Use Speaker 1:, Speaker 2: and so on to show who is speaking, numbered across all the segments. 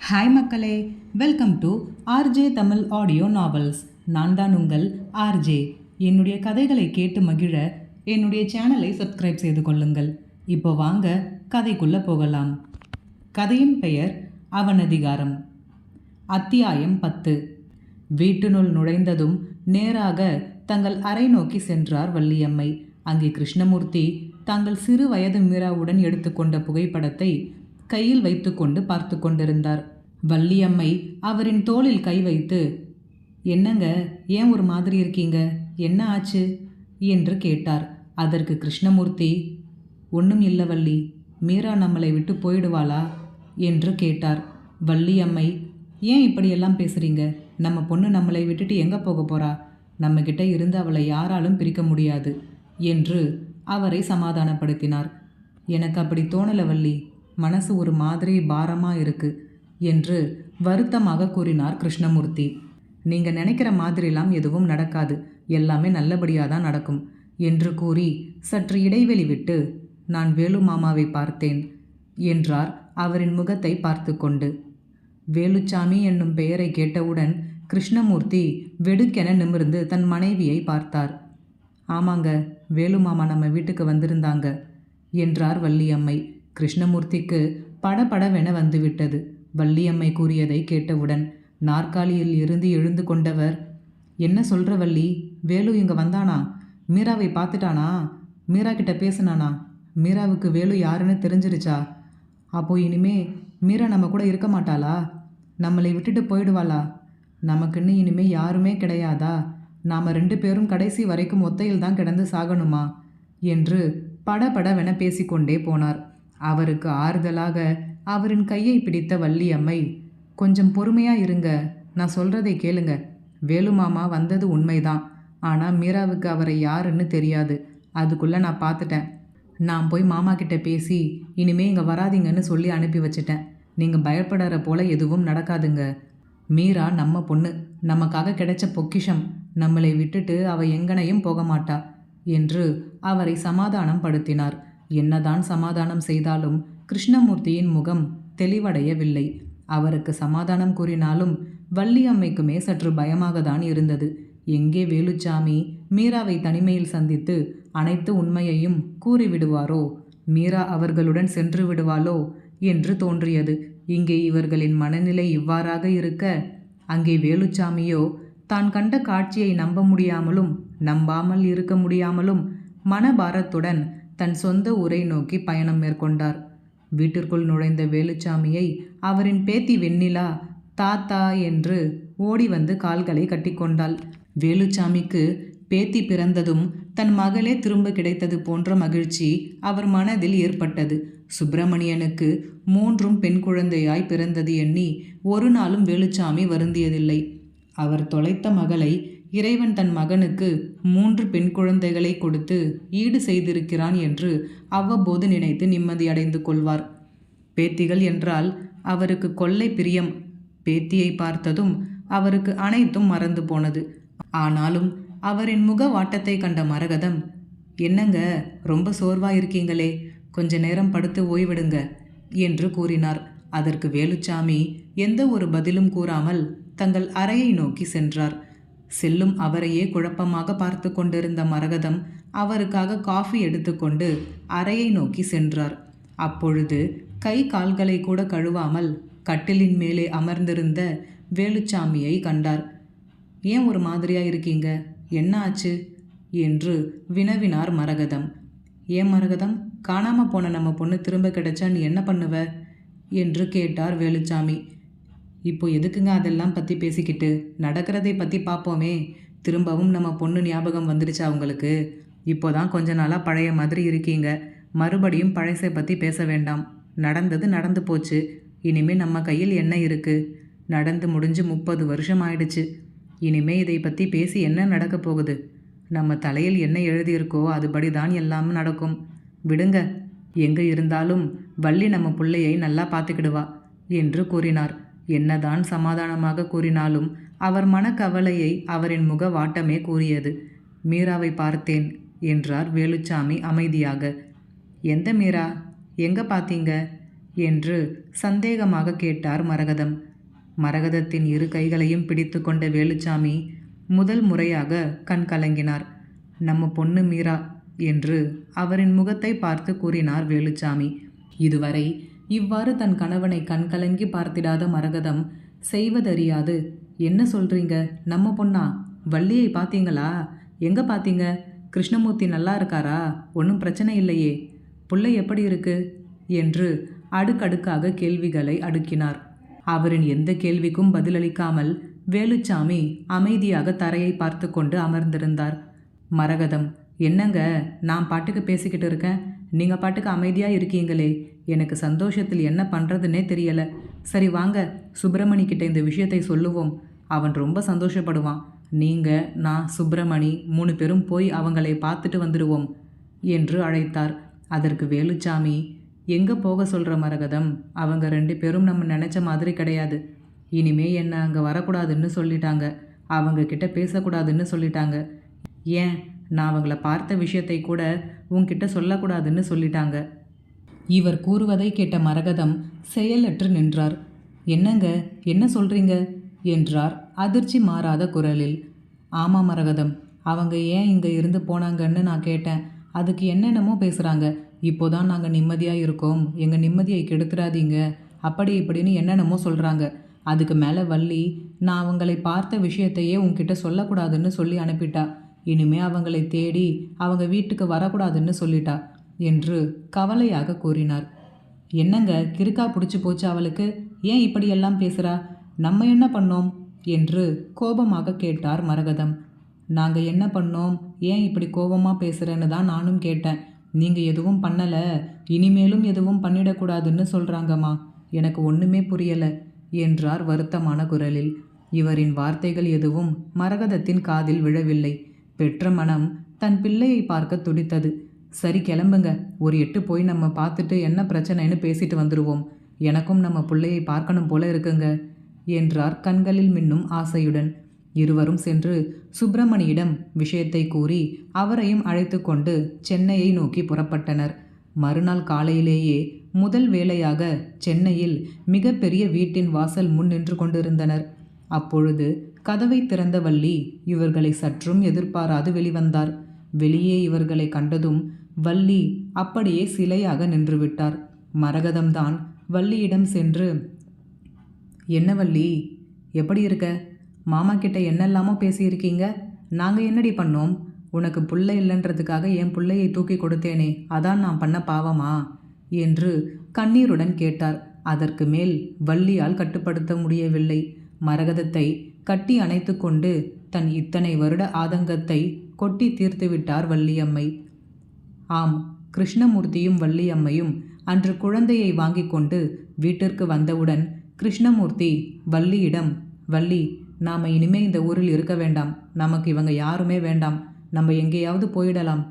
Speaker 1: Hi மக்களே, welcome to RJ Tamil audio novels. நான் தான் உங்கள் ஆர்ஜே. என்னுடைய கதைகளை கேட்டு மகிழ என்னுடைய சேனலை சப்ஸ்கிரைப் செய்து கொள்ளுங்கள். இப்போ வாங்க கதைக்குள்ளே போகலாம். கதையின் பெயர் அவனதிகாரம். அத்தியாயம் 10. வீட்டினுள் நுழைந்ததும் நேராக தங்கள் அறை நோக்கி சென்றார் வள்ளியம்மை. அங்கே கிருஷ்ணமூர்த்தி தாங்கள் சிறு வயது மீராவுடன் எடுத்துக்கொண்ட புகைப்படத்தை கையில் வைத்துக்கொண்டு பார்த்து கொண்டிருந்தார். வள்ளியம்மை அவரின் தோளில் கை வைத்து, என்னங்க, ஏன் ஒரு மாதிரி இருக்கீங்க, என்ன ஆச்சு என்று கேட்டார். அதற்கு கிருஷ்ணமூர்த்தி, ஒன்றும் இல்லை வள்ளி, மீரா நம்மளை விட்டு போயிடுவாளா என்று கேட்டார். வள்ளியம்மை, ஏன் இப்படியெல்லாம் பேசுகிறீங்க? நம்ம பொண்ணு நம்மளை விட்டுட்டு எங்கே போக போகிறா? நம்மக்கிட்ட இருந்து அவளை யாராலும் பிரிக்க முடியாது என்று அவரை சமாதானப்படுத்தினார். எனக்கு அப்படி தோணலை வள்ளி, மனசு ஒரு மாதிரி பாரமாக இருக்கு என்று வருத்தமாக கூறினார் கிருஷ்ணமூர்த்தி. நீங்கள் நினைக்கிற மாதிரிலாம் எதுவும் நடக்காது, எல்லாமே நல்லபடியாக தான் நடக்கும் என்று கூறி சற்று இடைவெளி விட்டு, நான் வேலு மாமாவை பார்த்தேன் என்றார் அவரின் முகத்தை பார்த்து கொண்டு. வேலுச்சாமி என்னும் பெயரை கேட்டவுடன் கிருஷ்ணமூர்த்தி வெடுக்கென நிமிர்ந்து தன் மனைவியை பார்த்தார். ஆமாங்க, வேலு மாமா நம்ம வீட்டுக்கு வந்திருந்தாங்க என்றார் வள்ளியம்மை. கிருஷ்ணமூர்த்திக்கு படபடவென வந்துவிட்டது. வள்ளியம்மை கூறியதை கேட்டவுடன் நாற்காலியில் இருந்து எழுந்து கொண்டவர், என்ன சொல்கிற வள்ளி? வேலு இங்கே வந்தானா? மீராவை பார்த்துட்டானா? மீரா கிட்ட பேசுனானா? மீராவுக்கு வேலு யாருன்னு தெரிஞ்சிருச்சா? அப்போ இனிமே மீரா நம்ம கூட இருக்க மாட்டாளா? நம்மளை விட்டுட்டு போயிடுவாளா? நமக்குன்னு இனிமே யாருமே கிடையாதா? நாம் 2 பேரும் கடைசி வரைக்கும் ஒத்தையில் தான் கிடந்து சாகணுமா என்று படபடவென பேசிக்கொண்டே போனார். அவருக்கு ஆறுதலாக அவரின் கையை பிடித்த வள்ளியம்மை, கொஞ்சம் பொறுமையாக இருங்க, நான் சொல்கிறதை கேளுங்க. வேலு மாமா வந்தது உண்மைதான், ஆனால் மீராவுக்கு அவரை யாருன்னு தெரியாது. அதுக்குள்ளே நான் பார்த்துட்டேன். நான் போய் மாமா கிட்ட பேசி இனிமே இங்கே வராதிங்கன்னு சொல்லி அனுப்பி வச்சிட்டேன். நீங்கள் பயப்படுற போல எதுவும் நடக்காதுங்க. மீரா நம்ம பொண்ணு, நமக்காக கிடைச்ச பொக்கிஷம். நம்மளை விட்டுட்டு அவள் எங்கனையும் போக மாட்டா என்று அவரை சமாதானம் படுத்தினார். என்னதான் சமாதானம் செய்தாலும் கிருஷ்ணமூர்த்தியின் முகம் தெளிவடையவில்லை. அவருக்கு சமாதானம் கூறினாலும் வள்ளியம்மைக்குமே சற்று பயமாக தான் இருந்தது. எங்கே வேலுச்சாமி மீராவை தனிமையில் சந்தித்து அனைத்து உண்மையையும் கூறிவிடுவாரோ, மீரா அவர்களுடன் சென்று விடுவாளோ என்று தோன்றியது. இங்கே இவர்களின் மனநிலை இவ்வாறாக இருக்க, அங்கே வேலுச்சாமியோ தான் கண்ட காட்சியை நம்ப முடியாமலும் நம்பாமல் இருக்க முடியாமலும் மனபாரத்துடன் தன் சொந்த ஊரை நோக்கி பயணம் மேற்கொண்டார். வீட்டிற்குள் நுழைந்த வேலுச்சாமியை அவரின் பேத்தி வெண்ணிலா தாத்தா என்று ஓடி வந்து கால்களை கட்டிக்கொண்டாள். வேலுச்சாமிக்கு பேத்தி பிறந்ததும் தன் மகளே திரும்ப கிடைத்தது போன்ற மகிழ்ச்சி அவர் மனதில் ஏற்பட்டது. சுப்பிரமணியனுக்கு 3 பெண் குழந்தையாய் பிறந்தது எண்ணி ஒரு நாளும் வேலுச்சாமி வருந்தியதில்லை. அவர் தொலைத்த மகளை இறைவன் தன் மகனுக்கு 3 பெண் குழந்தைகளை கொடுத்து ஈடு செய்திருக்கிறான் என்று அவ்வப்போது நினைத்து நிம்மதியடைந்து கொள்வார். பேத்திகள் என்றால் அவருக்கு கொள்ளை பிரியம். பேத்தியை பார்த்ததும் அவருக்கு அனைத்தும் மறந்து போனது. ஆனாலும் அவரின் முக வாட்டத்தை கண்ட மரகதம், என்னங்க, ரொம்ப சோர்வாயிருக்கீங்களே, கொஞ்ச நேரம் படுத்து ஓய்விடுங்க என்று கூறினார். அதற்கு வேலுச்சாமி எந்த ஒரு பதிலும் கூறாமல் தங்கள் அறையை நோக்கி சென்றார். செல்லும் அவரையே குழப்பமாக பார்த்து கொண்டிருந்த மரகதம் அவருக்காக காஃபி எடுத்துக்கொண்டு அறையை நோக்கி சென்றார். அப்பொழுது கை கால்களை கூட கழுவாமல் கட்டிலின் மேலே அமர்ந்திருந்த வேலுச்சாமியை கண்டார். ஏன் ஒரு மாதிரியா இருக்கீங்க, என்ன ஆச்சு என்று வினவினார் மரகதம். ஏன் மரகதம், காணாமல் போன நம்ம பொண்ணு திரும்ப கிடைச்சா நீ என்ன பண்ணுவ என்று கேட்டார் வேலுச்சாமி. இப்போ எதுக்குங்க அதெல்லாம் பற்றி பேசிக்கிட்டு, நடக்கிறதை பற்றி பார்ப்போமே. திரும்பவும் நம்ம பொண்ணு ஞாபகம் வந்துடுச்சா உங்களுக்கு? இப்போதான் கொஞ்ச நாளாக பழைய மாதிரி இருக்கீங்க. மறுபடியும் பழசை பற்றி பேச வேண்டாம். நடந்தது நடந்து போச்சு. இனிமேல் நம்ம கையில் என்ன இருக்குது? நடந்து முடிஞ்சு 30 வருஷம் ஆயிடுச்சு. இனிமே இதை பற்றி பேசி என்ன நடக்க போகுது? நம்ம தலையில் என்ன எழுதியிருக்கோ அதுபடி தான் எல்லாம் நடக்கும். விடுங்க. எங்கே இருந்தாலும் வள்ளி நம்ம பிள்ளையை நல்லா பார்த்துக்கிடுவா என்று கூறினார். என்னதான் சமாதானமாக கூறினாலும் அவர் மனக்கவலையை அவரின் முக வாட்டமே கூறியது. மீராவை பார்த்தேன் என்றார் வேலுச்சாமி அமைதியாக. எந்த மீரா? எங்கே பார்த்தீங்க என்று சந்தேகமாக கேட்டார் மரகதம். மரகதத்தின் இரு கைகளையும் பிடித்து கொண்ட வேலுச்சாமி முதல் முறையாக கண் கலங்கினார். நம்ம பொண்ணு மீரா என்று அவரின் முகத்தை பார்த்து கூறினார் வேலுச்சாமி. இதுவரை இவ்வாறு தன் கணவனை கண்கலங்கி பார்த்திடாத மரகதம் செய்வதறியாது, என்ன சொல்றீங்க? நம்ம பொண்ணா? வள்ளியை பார்த்தீங்களா? எங்க பார்த்தீங்க? கிருஷ்ணமூர்த்தி நல்லா இருக்காரா? ஒன்றும் பிரச்சனை இல்லையே? புள்ளை எப்படி இருக்கு? என்று அடுக்கடுக்காக கேள்விகளை அடுக்கினார். அவரின் எந்த கேள்விக்கும் பதிலளிக்காமல் வேலுச்சாமி அமைதியாக தரையை பார்த்து கொண்டு அமர்ந்திருந்தார். மரகதம், என்னங்க நான் பாட்டுக்கு பேசிக்கிட்டு இருக்கேன், நீங்கள் பாட்டுக்கு அமைதியாக இருக்கீங்களே, எனக்கு சந்தோஷத்தில் என்ன பண்ணுறதுன்னே தெரியலை. சரி வாங்க, சுப்பிரமணி கிட்ட இந்த விஷயத்தை சொல்லுவோம், அவன் ரொம்ப சந்தோஷப்படுவான். நீங்கள், நான், சுப்பிரமணி 3 பேரும் போய் அவங்களை பார்த்துட்டு வந்துடுவோம் என்று அழைத்தார். அதற்கு வேலுச்சாமி, எங்கே போக சொல்கிற மரகதம்? அவங்க 2 பேரும் நம்ம நினச்ச மாதிரி கிடையாது. இனிமே என்னை அங்கே வரக்கூடாதுன்னு சொல்லிட்டாங்க, அவங்க கிட்ட பேசக்கூடாதுன்னு சொல்லிட்டாங்க. ஏன், நான் அவங்கள பார்த்த விஷயத்தை கூட உன்கிட்ட சொல்லக்கூடாதுன்னு சொல்லிட்டாங்க. இவர் கூறுவதை கேட்ட மரகதம் செயலற்று நின்றார். என்னங்க, என்ன சொல்கிறீங்க என்றார் அதிர்ச்சி மாறாத குரலில். ஆமாம் மரகதம், அவங்க ஏன் இங்கே இருந்து போனாங்கன்னு நான் கேட்டேன். அதுக்கு என்னென்னமோ பேசுகிறாங்க. இப்போதான் நாங்கள் நிம்மதியாக இருக்கோம், எங்கள் நிம்மதியை கெடுத்துடாதீங்க, அப்படி இப்படின்னு என்னென்னமோ சொல்கிறாங்க. அதுக்கு மேலே வள்ளி, நான் அவங்களை பார்த்த விஷயத்தையே உன்கிட்ட சொல்லக்கூடாதுன்னு சொல்லி அனுப்பிட்டா. இனிமே அவங்களை தேடி அவங்க வீட்டுக்கு வரக்கூடாதுன்னு சொல்லிட்டா என்று கவலையாக கூறினார். என்னங்க, கிறுக்கா பிடிச்சி போச்சு அவளுக்கு? ஏன் இப்படியெல்லாம் பேசுகிறா? நம்ம என்ன பண்ணோம் என்று கோபமாக கேட்டார் மரகதம். நாங்கள் என்ன பண்ணோம், ஏன் இப்படி கோபமாக பேசுகிறேன்னு தான் நானும் கேட்டேன். நீங்கள் எதுவும் பண்ணலை, இனிமேலும் எதுவும் பண்ணிடக்கூடாதுன்னு சொல்கிறாங்கம்மா. எனக்கு ஒன்றுமே புரியலை என்றார் வருத்தமான குரலில். இவரின் வார்த்தைகள் எதுவும் மரகதத்தின் காதில் விழவில்லை. பெற்ற மனம் தன் பிள்ளையை பார்க்க துடித்தது. சரி கிளம்புங்க, ஒரு எட்டு போய் நம்ம பார்த்துட்டு என்ன பிரச்சனைன்னு பேசிட்டு வந்துடுவோம். எனக்கும் நம்ம பிள்ளையை பார்க்கணும் போல இருக்குங்க என்றார் கண்களில் மின்னும் ஆசையுடன். இருவரும் சென்று சுப்பிரமணியிடம் விஷயத்தை கூறி அவரையும் அழைத்து கொண்டு சென்னையை நோக்கி புறப்பட்டனர். மறுநாள் காலையிலேயே முதல் வேளையாக சென்னையில் மிகப்பெரிய வீட்டின் வாசல் முன் நின்று கொண்டிருந்தனர். அப்பொழுது கதவை திறந்த வள்ளி இவர்களை சற்றும் எதிர்பாராது வெளிவந்தார். வெளியே இவர்களை கண்டதும் வள்ளி அப்படியே சிலையாக நின்றுவிட்டார். மரகதம்தான் வள்ளியிடம் சென்று, என்ன வள்ளி, எப்படி இருக்க? மாமா கிட்ட என்னெல்லாமோ பேசியிருக்கீங்க, நாங்கள் என்னடி பண்ணோம்? உனக்கு புள்ளை இல்லைன்றதுக்காக என் பிள்ளையை தூக்கி கொடுத்தேனே, அதான் நான் பண்ண பாவமா என்று கண்ணீருடன் கேட்டார். அதற்கு மேல் வள்ளியால் கட்டுப்படுத்த முடியவில்லை. மரகதத்தை கட்டி அணைத்து கொண்டு தன் இத்தனை வருட ஆதங்கத்தை கொட்டி தீர்த்துவிட்டார் வள்ளியம்மை. ஆம், கிருஷ்ணமூர்த்தியும் வள்ளியம்மையும் அன்று குழந்தையை வாங்கி கொண்டு வீட்டிற்கு வந்தவுடன் கிருஷ்ணமூர்த்தி வள்ளியிடம், வள்ளி, நாம் இனிமே இந்த ஊரில் இருக்க வேண்டாம், நமக்கு இவங்க யாருமே வேண்டாம், நம்ம எங்கேயாவது போயிடலாம்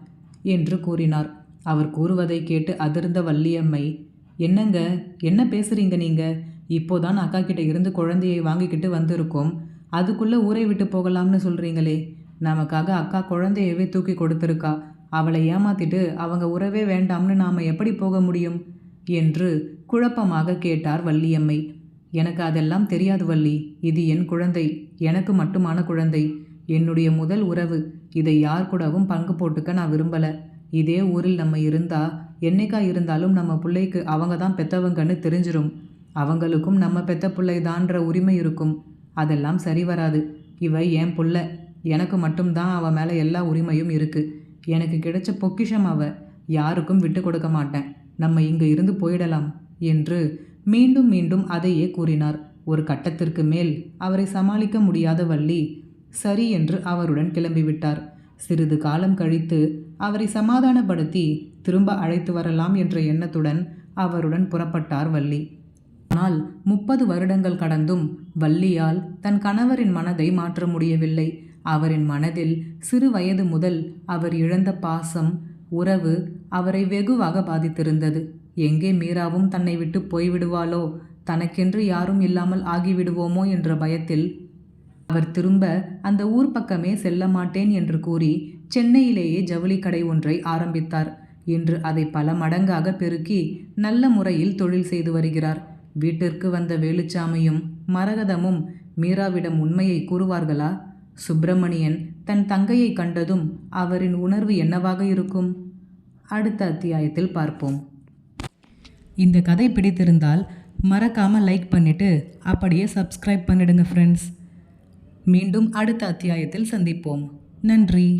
Speaker 1: என்று கூறினார். அவர் கூறுவதை கேட்டு அதிர்ந்த வள்ளியம்மை, என்னங்க, என்ன பேசுறீங்க நீங்க? இப்போதான் அக்கா கிட்ட இருந்து குழந்தையை வாங்கிக்கிட்டு வந்திருக்கோம், அதுக்குள்ளே ஊரை விட்டு போகலாம்னு சொல்கிறீங்களே. நமக்காக அக்கா குழந்தையவே தூக்கி கொடுத்துருக்கா, அவளை ஏமாத்திட்டு அவங்க உறவே வேண்டாம்னு நாம் எப்படி போக முடியும் என்று குழப்பமாக கேட்டார் வள்ளியம்மை. எனக்கு அதெல்லாம் தெரியாது வள்ளி, இது என் குழந்தை, எனக்கு மட்டுமான குழந்தை, என்னுடைய முதல் உறவு. இதை யார் கூடவும் பங்கு போட்டுக்க நான் விரும்பலை. இதே ஊரில் நம்ம இருந்தா என்னைக்கா இருந்தாலும் நம்ம பிள்ளைக்கு அவங்க தான் பெற்றவங்கன்னு தெரிஞ்சிடும். அவங்களுக்கும் நம்ம பெத்த பிள்ளைதான்ற உரிமை இருக்கும். அதெல்லாம் சரி வராது. இவ என் புள்ள, எனக்கு மட்டும்தான் அவள் மேலே எல்லா உரிமையும் இருக்குது. எனக்கு கிடைச்ச பொக்கிஷம் அவ, யாருக்கும் விட்டு கொடுக்க மாட்டேன். நம்ம இங்கே இருந்து போயிடலாம் என்று மீண்டும் மீண்டும் அதையே கூறினார். ஒரு கட்டத்திற்கு மேல் அவரை சமாளிக்க முடியாத வள்ளி சரி என்று அவருடன் கிளம்பிவிட்டார். சிறிது காலம் கழித்து அவரை சமாதானப்படுத்தி திரும்ப அழைத்து வரலாம் என்ற எண்ணத்துடன் அவருடன் புறப்பட்டார் வள்ளி. ஆனால் 30 வருடங்கள் கடந்தும் வள்ளியால் தன் கணவரின் மனதை மாற்ற முடியவில்லை. அவரின் மனதில் சிறு வயது முதல் அவர் இழந்த பாசம், உறவு அவரை வெகுவாக பாதித்திருந்தது. எங்கே மீராவும் தன்னை விட்டு போய்விடுவாளோ, தனக்கென்று யாரும் இல்லாமல் ஆகிவிடுவோமோ என்ற பயத்தில் அவர் திரும்ப அந்த ஊர் பக்கமே செல்ல மாட்டேன் என்று கூறி சென்னையிலேயே ஜவுளி கடை ஒன்றை ஆரம்பித்தார். இன்று அதை பல மடங்காக பெருக்கி நல்ல முறையில் தொழில் செய்து வருகிறார். வீட்டிற்கு வந்த வேலுச்சாமியும் மரகதமும் மீராவிடம் உண்மையை கூறுவார்களா? சுப்பிரமணியன் தன் தங்கையை கண்டதும் அவரின் உணர்வு என்னவாக இருக்கும்? அடுத்த அத்தியாயத்தில் பார்ப்போம். இந்த கதை பிடித்திருந்தால் மறக்காமல் லைக் பண்ணிவிட்டு அப்படியே சப்ஸ்கிரைப் பண்ணிடுங்க ஃப்ரெண்ட்ஸ். மீண்டும் அடுத்த அத்தியாயத்தில் சந்திப்போம். நன்றி.